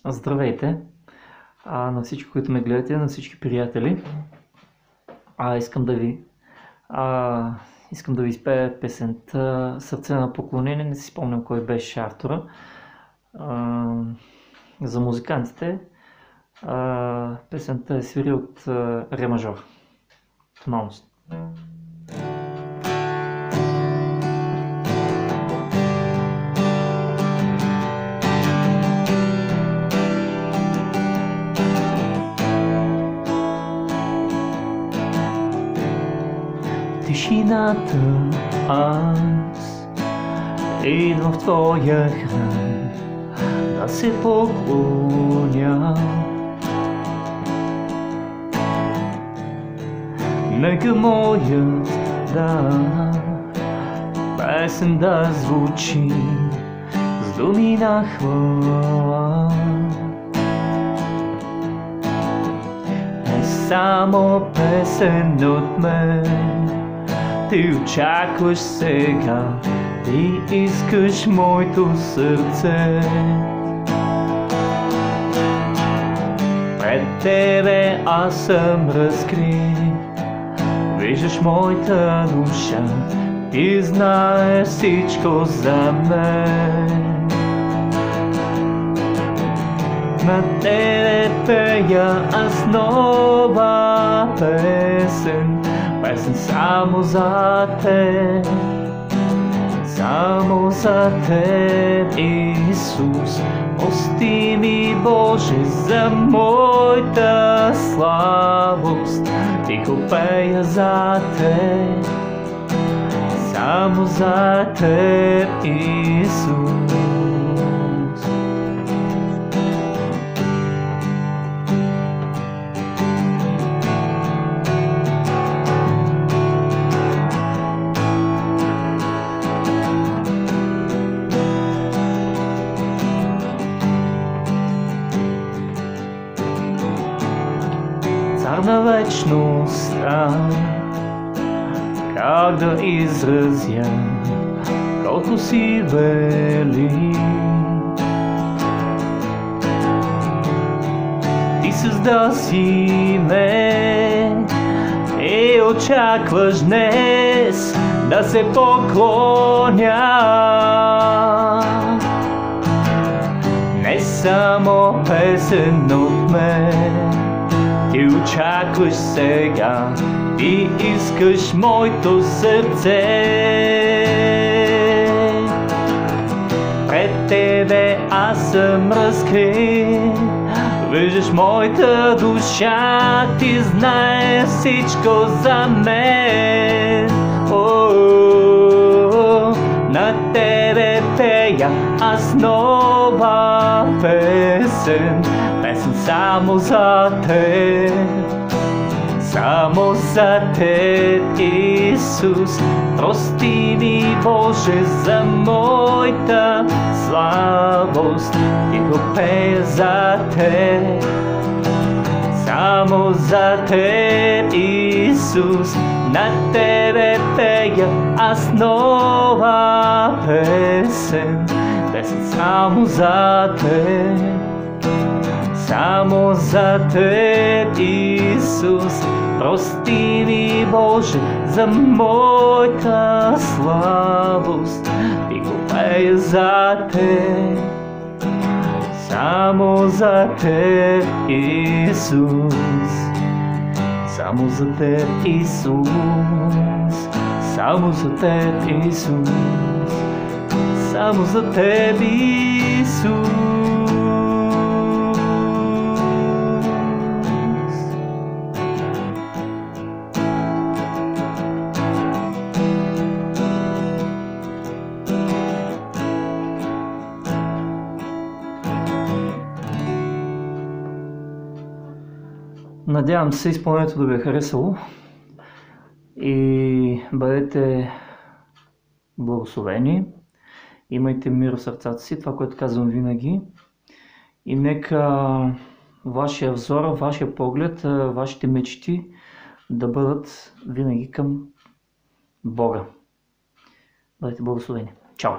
Здравейте на всички, които ме гледате, на всички приятели. Искам да ви изпея песента "Сърце на поклонение", не си спомням кой беше автора. За музикантите песента е свири от ре мажор, тоналност. Тишината аз идвам в твоя храм да се поклоня. Нека моят песен да звучи с думи на хвала. Не само песен от мен ти очакваш сега, ти искаш моето сърце. Пред тебе аз съм разкрит, виждаш моята душа, ти знаеш всичко за мен. На тебе пея аз нова песен, песен само за теб, само за теб, Исус. Прости ми, Боже, за моята слабост, тихо пея за теб, само за теб, Исус. Цар на вечността, как да изразя колко си велик. Ти създаси ме и очакваш днес да се поклоня. Не само песен от мен ти очакваш сега, ти искаш моето сърце. Пред тебе аз съм разкрит, виждаш моята душа, ти знаеш всичко за мен. На тебе пея аз нова песен, песен само за теб, само за теб, Исус. Прости ми, Боже, за моята слабост, тихо пея за теб, само за теб, Исус. На тебе пея аз нова песен, песен само за теб, само за теб, Исус. Прости ми, Боже, за моята слабост, ти го пея за теб, само за теб, Исус. Само за теб, Исус, само за теб, Исус, само за теб, Исус. Надявам се изпълнението да ви е харесало и бъдете благословени. Имайте мир в сърцата си, това, което казвам винаги. И нека вашия взор, вашия поглед, вашите мечти да бъдат винаги към Бога. Бъдете благословени. Чао!